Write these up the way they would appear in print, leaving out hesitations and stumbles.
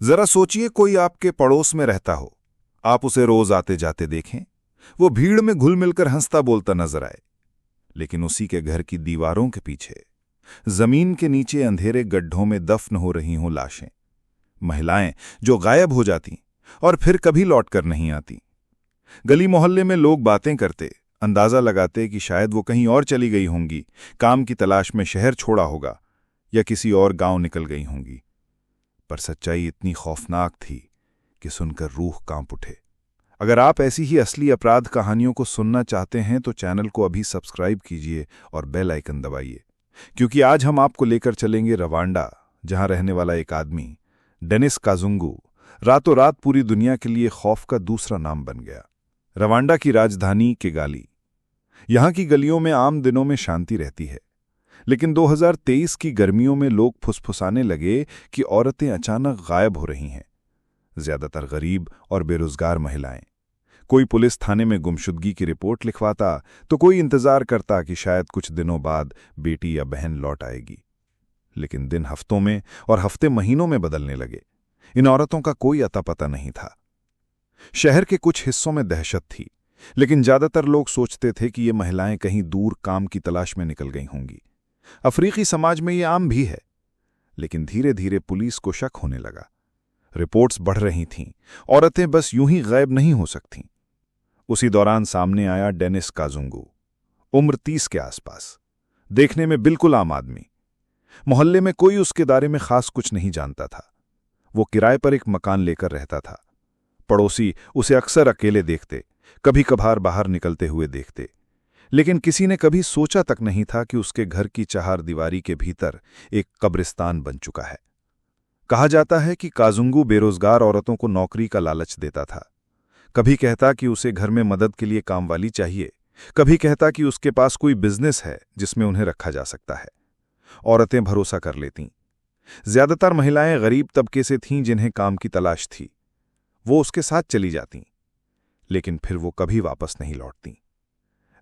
जरा सोचिए, कोई आपके पड़ोस में रहता हो, आप उसे रोज आते जाते देखें, वो भीड़ में घुल मिलकर हंसता बोलता नजर आए। लेकिन उसी के घर की दीवारों के पीछे, जमीन के नीचे अंधेरे गड्ढों में दफन हो रही हों लाशें, महिलाएं जो गायब हो जाती और फिर कभी लौट कर नहीं आती। गली मोहल्ले में लोग बातें करते, अंदाजा लगाते कि शायद वो कहीं और चली गई होंगी, काम की तलाश में शहर छोड़ा होगा या किसी और गांव निकल गई होंगी। पर सच्चाई इतनी खौफनाक थी कि सुनकर रूह कांप उठे। अगर आप ऐसी ही असली अपराध कहानियों को सुनना चाहते हैं तो चैनल को अभी सब्सक्राइब कीजिए और बेल आइकन दबाइए, क्योंकि आज हम आपको लेकर चलेंगे रवांडा, जहां रहने वाला एक आदमी डेनिस काजुंगू रातों रात पूरी दुनिया के लिए खौफ का दूसरा नाम बन गया। रवांडा की राजधानी किगाली। यहां की गलियों में आम दिनों में शांति रहती है, लेकिन 2023 की गर्मियों में लोग फुसफुसाने लगे कि औरतें अचानक गायब हो रही हैं, ज्यादातर गरीब और बेरोजगार महिलाएं। कोई पुलिस थाने में गुमशुदगी की रिपोर्ट लिखवाता तो कोई इंतजार करता कि शायद कुछ दिनों बाद बेटी या बहन लौट आएगी। लेकिन दिन हफ्तों में और हफ्ते महीनों में बदलने लगे। इन औरतों का कोई अता पता नहीं था। शहर के कुछ हिस्सों में दहशत थी, लेकिन ज्यादातर लोग सोचते थे कि ये महिलाएं कहीं दूर काम की तलाश में निकल गई होंगी। अफ्रीकी समाज में ये आम भी है, लेकिन धीरे धीरे पुलिस को शक होने लगा। रिपोर्ट्स बढ़ रही थीं, औरतें बस यूं ही गायब नहीं हो सकतीं। उसी दौरान सामने आया डेनिस काजुंगू, उम्र 30 के आसपास, देखने में बिल्कुल आम आदमी। मोहल्ले में कोई उसके बारे में खास कुछ नहीं जानता था। वो किराए पर एक मकान लेकर रहता था। पड़ोसी उसे अक्सर अकेले देखते, कभी कभार बाहर निकलते हुए देखते, लेकिन किसी ने कभी सोचा तक नहीं था कि उसके घर की चहारदीवारी के भीतर एक कब्रिस्तान बन चुका है। कहा जाता है कि काजुंगू बेरोजगार औरतों को नौकरी का लालच देता था। कभी कहता कि उसे घर में मदद के लिए कामवाली चाहिए, कभी कहता कि उसके पास कोई बिजनेस है जिसमें उन्हें रखा जा सकता है। औरतें भरोसा कर लेतीं। ज्यादातर महिलाएं गरीब तबके से थीं जिन्हें काम की तलाश थी। वो उसके साथ चली जातीं, लेकिन फिर वो कभी वापस नहीं लौटतीं।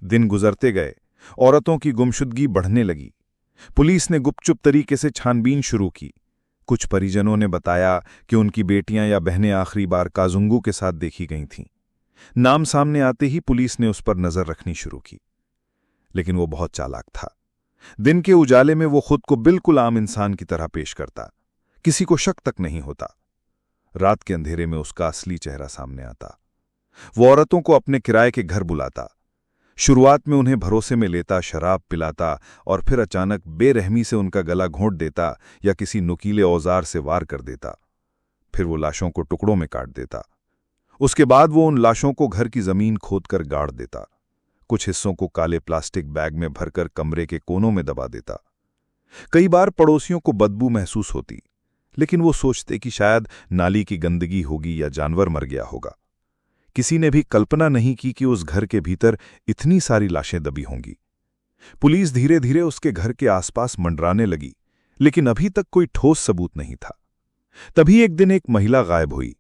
दिन गुजरते गए, औरतों की गुमशुदगी बढ़ने लगी। पुलिस ने गुपचुप तरीके से छानबीन शुरू की। कुछ परिजनों ने बताया कि उनकी बेटियां या बहनें आखिरी बार काजुंगू के साथ देखी गई थीं। नाम सामने आते ही पुलिस ने उस पर नजर रखनी शुरू की, लेकिन वो बहुत चालाक था। दिन के उजाले में वो खुद को बिल्कुल आम इंसान की तरह पेश करता, किसी को शक तक नहीं होता। रात के अंधेरे में उसका असली चेहरा सामने आता। वो औरतों को अपने किराए के घर बुलाता। शुरुआत में उन्हें भरोसे में लेता, शराब पिलाता और फिर अचानक बेरहमी से उनका गला घोंट देता या किसी नुकीले औजार से वार कर देता। फिर वो लाशों को टुकड़ों में काट देता। उसके बाद वो उन लाशों को घर की जमीन खोदकर गाड़ देता। कुछ हिस्सों को काले प्लास्टिक बैग में भरकर कमरे के कोनों में दबा देता। कई बार पड़ोसियों को बदबू महसूस होती, लेकिन वो सोचते कि शायद नाली की गंदगी होगी या जानवर मर गया होगा। किसी ने भी कल्पना नहीं की कि उस घर के भीतर इतनी सारी लाशें दबी होंगी। पुलिस धीरे धीरे उसके घर के आसपास मंडराने लगी, लेकिन अभी तक कोई ठोस सबूत नहीं था। तभी एक दिन एक महिला गायब हुई।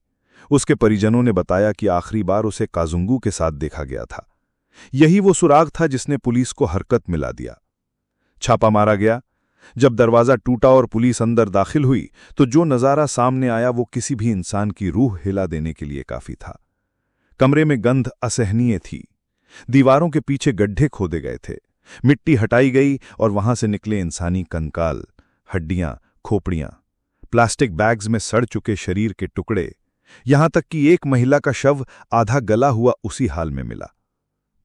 उसके परिजनों ने बताया कि आखिरी बार उसे काजुंगू के साथ देखा गया था। यही वो सुराग था जिसने पुलिस को हरकत मिला दिया। छापा मारा गया। जब दरवाजा टूटा और पुलिस अंदर दाखिल हुई तो जो नजारा सामने आया वो किसी भी इंसान की रूह हिला देने के लिए काफी था। कमरे में गंध असहनीय थी। दीवारों के पीछे गड्ढे खोदे गए थे, मिट्टी हटाई गई और वहां से निकले इंसानी कंकाल, हड्डियां, खोपड़ियां, प्लास्टिक बैग्स में सड़ चुके शरीर के टुकड़े, यहां तक कि एक महिला का शव आधा गला हुआ उसी हाल में मिला।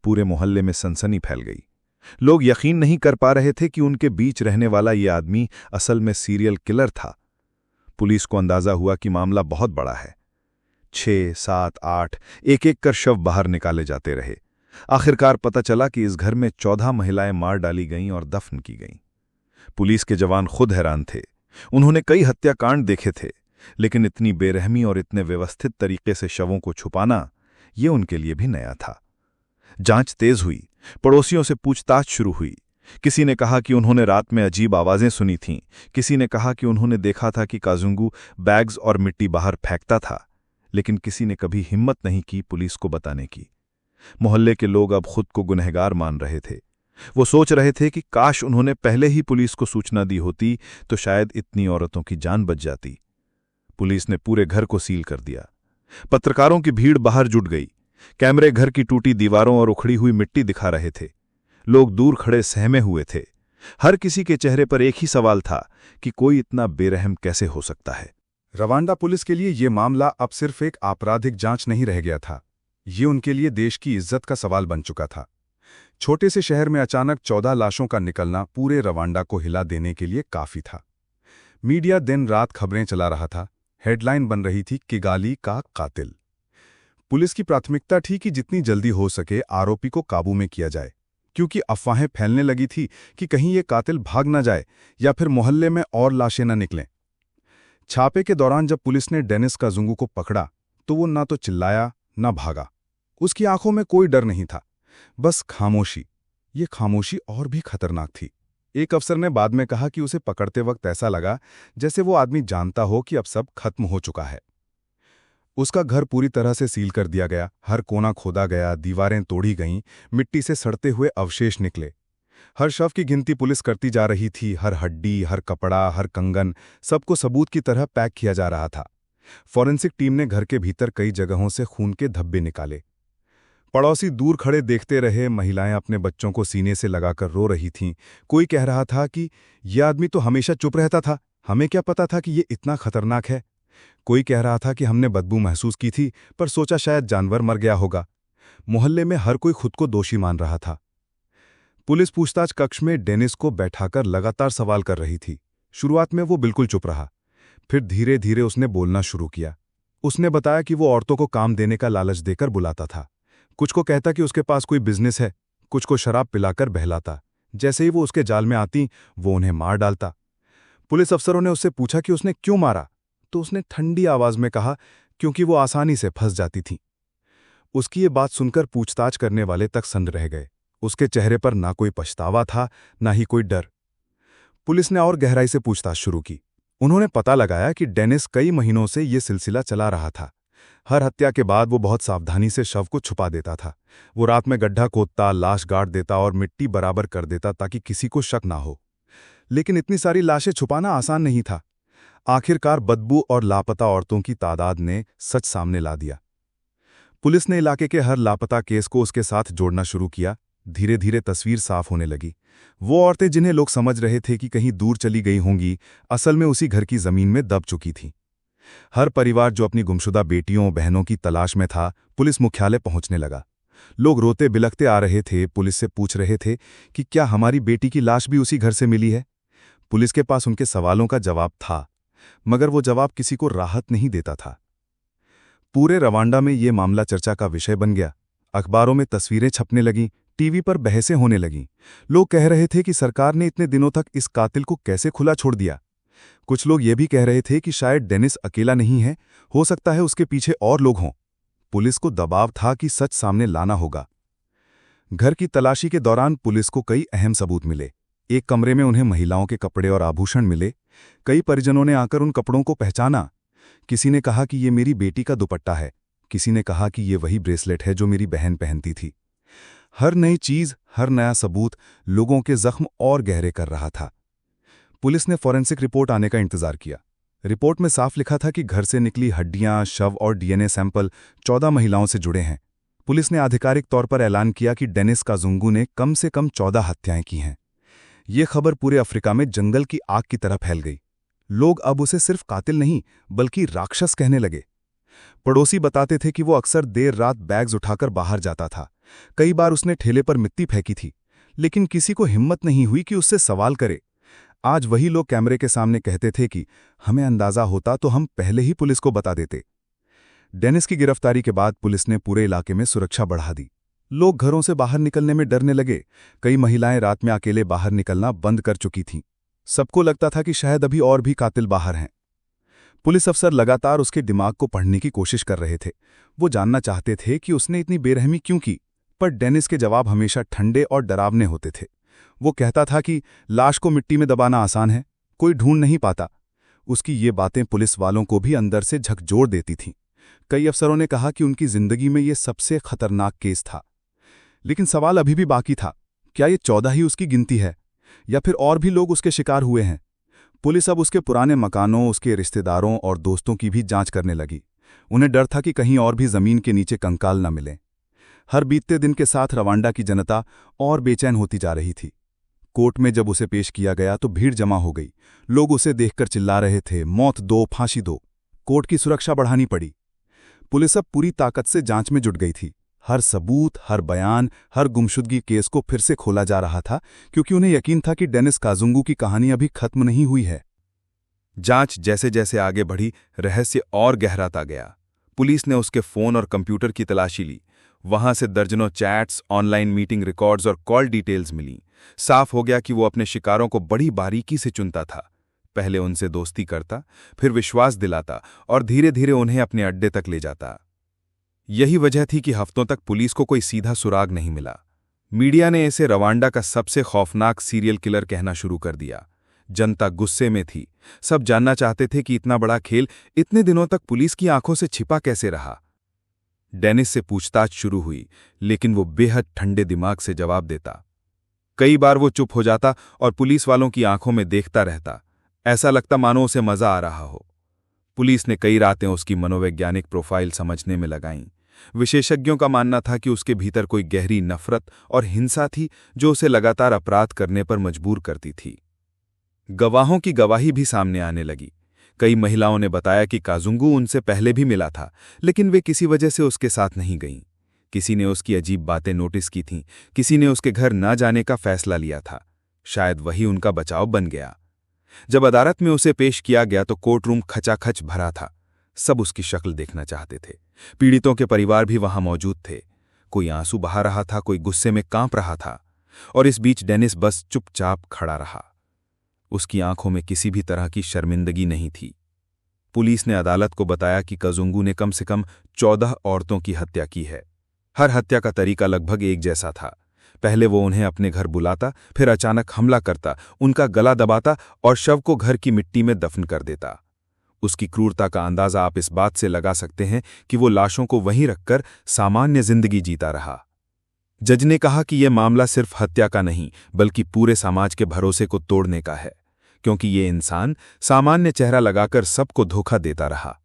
पूरे मोहल्ले में सनसनी फैल गई। लोग यकीन नहीं कर पा रहे थे कि उनके बीच रहने वाला ये आदमी असल में सीरियल किलर था। पुलिस को अंदाजा हुआ कि मामला बहुत बड़ा है। 6, 7, 8 एक एक कर शव बाहर निकाले जाते रहे। आखिरकार पता चला कि इस घर में 14 महिलाएं मार डाली गईं और दफन की गईं। पुलिस के जवान खुद हैरान थे। उन्होंने कई हत्याकांड देखे थे, लेकिन इतनी बेरहमी और इतने व्यवस्थित तरीके से शवों को छुपाना, ये उनके लिए भी नया था। जांच तेज हुई। पड़ोसियों से पूछताछ शुरू हुई। किसी ने कहा कि उन्होंने रात में अजीब आवाजें सुनी थीं। किसी ने कहा कि उन्होंने देखा था कि काजुंगू बैग्स और मिट्टी बाहर फेंकता था, लेकिन किसी ने कभी हिम्मत नहीं की पुलिस को बताने की। मोहल्ले के लोग अब खुद को गुनहगार मान रहे थे। वो सोच रहे थे कि काश उन्होंने पहले ही पुलिस को सूचना दी होती तो शायद इतनी औरतों की जान बच जाती। पुलिस ने पूरे घर को सील कर दिया। पत्रकारों की भीड़ बाहर जुट गई। कैमरे घर की टूटी दीवारों और उखड़ी हुई मिट्टी दिखा रहे थे। लोग दूर खड़े सहमे हुए थे। हर किसी के चेहरे पर एक ही सवाल था कि कोई इतना बेरहम कैसे हो सकता है। रवांडा पुलिस के लिए ये मामला अब सिर्फ एक आपराधिक जांच नहीं रह गया था, ये उनके लिए देश की इज्जत का सवाल बन चुका था। छोटे से शहर में अचानक 14 लाशों का निकलना पूरे रवांडा को हिला देने के लिए काफी था। मीडिया दिन रात खबरें चला रहा था। हेडलाइन बन रही थी किगाली का कातिल। पुलिस की प्राथमिकता थी कि जितनी जल्दी हो सके आरोपी को काबू में किया जाए, क्योंकि अफवाहें फैलने लगी थी कि कहीं ये कातिल भाग न जाए या फिर मोहल्ले में और लाशें न निकलें। छापे के दौरान जब पुलिस ने डेनिस काजुंगू को पकड़ा तो वो ना तो चिल्लाया ना भागा। उसकी आंखों में कोई डर नहीं था, बस खामोशी। ये खामोशी और भी खतरनाक थी। एक अफसर ने बाद में कहा कि उसे पकड़ते वक्त ऐसा लगा जैसे वो आदमी जानता हो कि अब सब खत्म हो चुका है। उसका घर पूरी तरह से सील कर दिया गया, हर कोना खोदा गया, दीवारें तोड़ी गईं, मिट्टी से सड़ते हुए अवशेष निकले। हर शव की गिनती पुलिस करती जा रही थी। हर हड्डी, हर कपड़ा, हर कंगन, सबको सबूत की तरह पैक किया जा रहा था। फॉरेंसिक टीम ने घर के भीतर कई जगहों से खून के धब्बे निकाले। पड़ोसी दूर खड़े देखते रहे। महिलाएं अपने बच्चों को सीने से लगाकर रो रही थीं। कोई कह रहा था कि यह आदमी तो हमेशा चुप रहता था, हमें क्या पता था कि ये इतना खतरनाक है। कोई कह रहा था कि हमने बदबू महसूस की थी, पर सोचा शायद जानवर मर गया होगा। मोहल्ले में हर कोई खुद को दोषी मान रहा था। पुलिस पूछताछ कक्ष में डेनिस को बैठाकर लगातार सवाल कर रही थी। शुरुआत में वो बिल्कुल चुप रहा, फिर धीरे धीरे उसने बोलना शुरू किया। उसने बताया कि वो औरतों को काम देने का लालच देकर बुलाता था। कुछ को कहता कि उसके पास कोई बिजनेस है, कुछ को शराब पिलाकर बहलाता। जैसे ही वो उसके जाल में आती, वो उन्हें मार डालता। पुलिस अफसरों ने उससे पूछा कि उसने क्यों मारा, तो उसने ठंडी आवाज में कहा, क्योंकि वो आसानी से फंस जाती थी। उसकी ये बात सुनकर पूछताछ करने वाले तक सन्न रह गए। उसके चेहरे पर ना कोई पछतावा था, ना ही कोई डर। पुलिस ने और गहराई से पूछताछ शुरू की। उन्होंने पता लगाया कि डेनिस कई महीनों से ये सिलसिला चला रहा था। हर हत्या के बाद वो बहुत सावधानी से शव को छुपा देता था। वो रात में गड्ढा खोदता, लाश गाड़ देता और मिट्टी बराबर कर देता ताकि किसी को शक ना हो। लेकिन इतनी सारी लाशें छुपाना आसान नहीं था। आखिरकार बदबू और लापता औरतों की तादाद ने सच सामने ला दिया। पुलिस ने इलाके के हर लापता केस को उसके साथ जोड़ना शुरू किया। धीरे धीरे तस्वीर साफ होने लगी। वो औरतें जिन्हें लोग समझ रहे थे कि कहीं दूर चली गई होंगी, असल में उसी घर की जमीन में दब चुकी थीं। हर परिवार जो अपनी गुमशुदा बेटियों बहनों की तलाश में था, पुलिस मुख्यालय पहुंचने लगा। लोग रोते बिलखते आ रहे थे, पुलिस से पूछ रहे थे कि क्या हमारी बेटी की लाश भी उसी घर से मिली है। पुलिस के पास उनके सवालों का जवाब था, मगर वो जवाब किसी को राहत नहीं देता था। पूरे रवांडा में ये मामला चर्चा का विषय बन गया। अखबारों में तस्वीरें छपने लगीं, टीवी पर बहसें होने लगीं। लोग कह रहे थे कि सरकार ने इतने दिनों तक इस कातिल को कैसे खुला छोड़ दिया। कुछ लोग ये भी कह रहे थे कि शायद डेनिस अकेला नहीं है, हो सकता है उसके पीछे और लोग हों। पुलिस को दबाव था कि सच सामने लाना होगा। घर की तलाशी के दौरान पुलिस को कई अहम सबूत मिले। एक कमरे में उन्हें महिलाओं के कपड़े और आभूषण मिले। कई परिजनों ने आकर उन कपड़ों को पहचाना। किसी ने कहा कि ये मेरी बेटी का दुपट्टा है, किसी ने कहा कि ये वही ब्रेसलेट है जो मेरी बहन पहनती थी। हर नई चीज, हर नया सबूत लोगों के जख्म और गहरे कर रहा था। पुलिस ने फॉरेंसिक रिपोर्ट आने का इंतजार किया। रिपोर्ट में साफ लिखा था कि घर से निकली हड्डियां, शव और डीएनए सैंपल 14 महिलाओं से जुड़े हैं। पुलिस ने आधिकारिक तौर पर ऐलान किया कि डेनिस काजुंगू ने कम से कम 14 हत्याएं की हैं। ये खबर पूरे अफ्रीका में जंगल की आग की तरह फैल गई। लोग अब उसे सिर्फ कातिल नहीं, बल्कि राक्षस कहने लगे। पड़ोसी बताते थे कि वो अक्सर देर रात बैग्स उठाकर बाहर जाता था। कई बार उसने ठेले पर मिट्टी फेंकी थी, लेकिन किसी को हिम्मत नहीं हुई कि उससे सवाल करे। आज वही लोग कैमरे के सामने कहते थे कि हमें अंदाजा होता तो हम पहले ही पुलिस को बता देते। डेनिस की गिरफ्तारी के बाद पुलिस ने पूरे इलाके में सुरक्षा बढ़ा दी। लोग घरों से बाहर निकलने में डरने लगे। कई महिलाएं रात में अकेले बाहर निकलना बंद कर चुकी थीं। सबको लगता था कि शायद अभी और भी कातिल बाहर हैं। पुलिस अफसर लगातार उसके दिमाग को पढ़ने की कोशिश कर रहे थे। वो जानना चाहते थे कि उसने इतनी बेरहमी क्यों की, पर डेनिस के जवाब हमेशा ठंडे और डरावने होते थे। वो कहता था कि लाश को मिट्टी में दबाना आसान है, कोई ढूंढ नहीं पाता। उसकी ये बातें पुलिस वालों को भी अंदर से झकझोर देती थीं। कई अफसरों ने कहा कि उनकी जिंदगी में ये सबसे खतरनाक केस था। लेकिन सवाल अभी भी बाकी था, क्या ये 14 ही उसकी गिनती है या फिर और भी लोग उसके शिकार हुए हैं? पुलिस अब उसके पुराने मकानों, उसके रिश्तेदारों और दोस्तों की भी जांच करने लगी। उन्हें डर था कि कहीं और भी जमीन के नीचे कंकाल न मिलें। हर बीतते दिन के साथ रवांडा की जनता और बेचैन होती जा रही थी। कोर्ट में जब उसे पेश किया गया तो भीड़ जमा हो गई। लोग उसे देखकर चिल्ला रहे थे, मौत दो, फांसी दो। कोर्ट की सुरक्षा बढ़ानी पड़ी। पुलिस अब पूरी ताकत से जांच में जुट गई थी। हर सबूत, हर बयान, हर गुमशुदगी केस को फिर से खोला जा रहा था, क्योंकि उन्हें यकीन था कि डेनिस काजुंगू की कहानी अभी खत्म नहीं हुई है। जांच जैसे जैसे आगे बढ़ी, रहस्य और गहराता गया। पुलिस ने उसके फोन और कंप्यूटर की तलाशी ली। वहां से दर्जनों चैट्स, ऑनलाइन मीटिंग रिकॉर्ड्स और कॉल डिटेल्स मिली। साफ हो गया कि वो अपने शिकारों को बड़ी बारीकी से चुनता था। पहले उनसे दोस्ती करता, फिर विश्वास दिलाता और धीरे धीरे उन्हें अपने अड्डे तक ले जाता। यही वजह थी कि हफ्तों तक पुलिस को कोई सीधा सुराग नहीं मिला। मीडिया ने इसे रवांडा का सबसे खौफनाक सीरियल किलर कहना शुरू कर दिया। जनता गुस्से में थी। सब जानना चाहते थे कि इतना बड़ा खेल इतने दिनों तक पुलिस की आंखों से छिपा कैसे रहा। डेनिस से पूछताछ शुरू हुई, लेकिन वो बेहद ठंडे दिमाग से जवाब देता। कई बार वो चुप हो जाता और पुलिस वालों की आंखों में देखता रहता। ऐसा लगता मानो उसे मजा आ रहा हो। पुलिस ने कई रातें उसकी मनोवैज्ञानिक प्रोफाइल समझने में लगाईं। विशेषज्ञों का मानना था कि उसके भीतर कोई गहरी नफरत और हिंसा थी जो उसे लगातार अपराध करने पर मजबूर करती थी। गवाहों की गवाही भी सामने आने लगी। कई महिलाओं ने बताया कि काजुंगू उनसे पहले भी मिला था, लेकिन वे किसी वजह से उसके साथ नहीं गईं। किसी ने उसकी अजीब बातें नोटिस की थीं, किसी ने उसके घर न जाने का फैसला लिया था। शायद वही उनका बचाव बन गया। जब अदालत में उसे पेश किया गया तो कोर्ट रूम खचाखच भरा था। सब उसकी शक्ल देखना चाहते थे। पीड़ितों के परिवार भी वहां मौजूद थे। कोई आंसू बहा रहा था, कोई गुस्से में कांप रहा था, और इस बीच डेनिस बस चुपचाप खड़ा रहा। उसकी आंखों में किसी भी तरह की शर्मिंदगी नहीं थी। पुलिस ने अदालत को बताया कि काजुंगू ने कम से कम 14 औरतों की हत्या की है। हर हत्या का तरीका लगभग एक जैसा था। पहले वो उन्हें अपने घर बुलाता, फिर अचानक हमला करता, उनका गला दबाता और शव को घर की मिट्टी में दफन कर देता। उसकी क्रूरता का अंदाजा आप इस बात से लगा सकते हैं कि वो लाशों को वहीं रखकर सामान्य जिंदगी जीता रहा। जज ने कहा कि यह मामला सिर्फ हत्या का नहीं, बल्कि पूरे समाज के भरोसे को तोड़ने का है, क्योंकि ये इंसान सामान्य चेहरा लगाकर सबको धोखा देता रहा।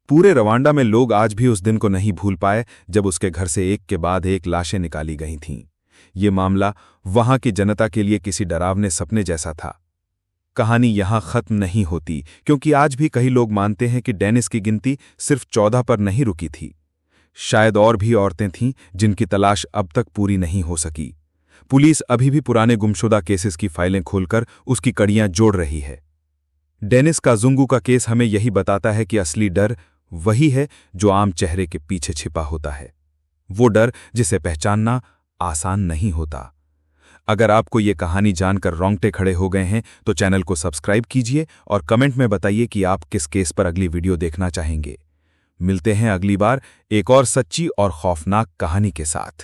पूरे रवांडा में लोग आज भी उस दिन को नहीं भूल पाए जब उसके घर से एक के बाद एक लाशें निकाली गई थीं। ये मामला वहां की जनता के लिए किसी डरावने सपने जैसा था। कहानी यहां खत्म नहीं होती, क्योंकि आज भी कई लोग मानते हैं कि डेनिस की गिनती सिर्फ 14 पर नहीं रुकी थी। शायद और भी औरतें थीं जिनकी तलाश अब तक पूरी नहीं हो सकी। पुलिस अभी भी पुराने गुमशुदा केसेस की फाइलें खोलकर उसकी कड़ियां जोड़ रही है। डेनिस काजुंगू का केस हमें यही बताता है कि असली डर वही है जो आम चेहरे के पीछे छिपा होता है। वो डर जिसे पहचानना आसान नहीं होता। अगर आपको ये कहानी जानकर रोंगटे खड़े हो गए हैं तो चैनल को सब्सक्राइब कीजिए और कमेंट में बताइए कि आप किस केस पर अगली वीडियो देखना चाहेंगे। मिलते हैं अगली बार एक और सच्ची और खौफनाक कहानी के साथ।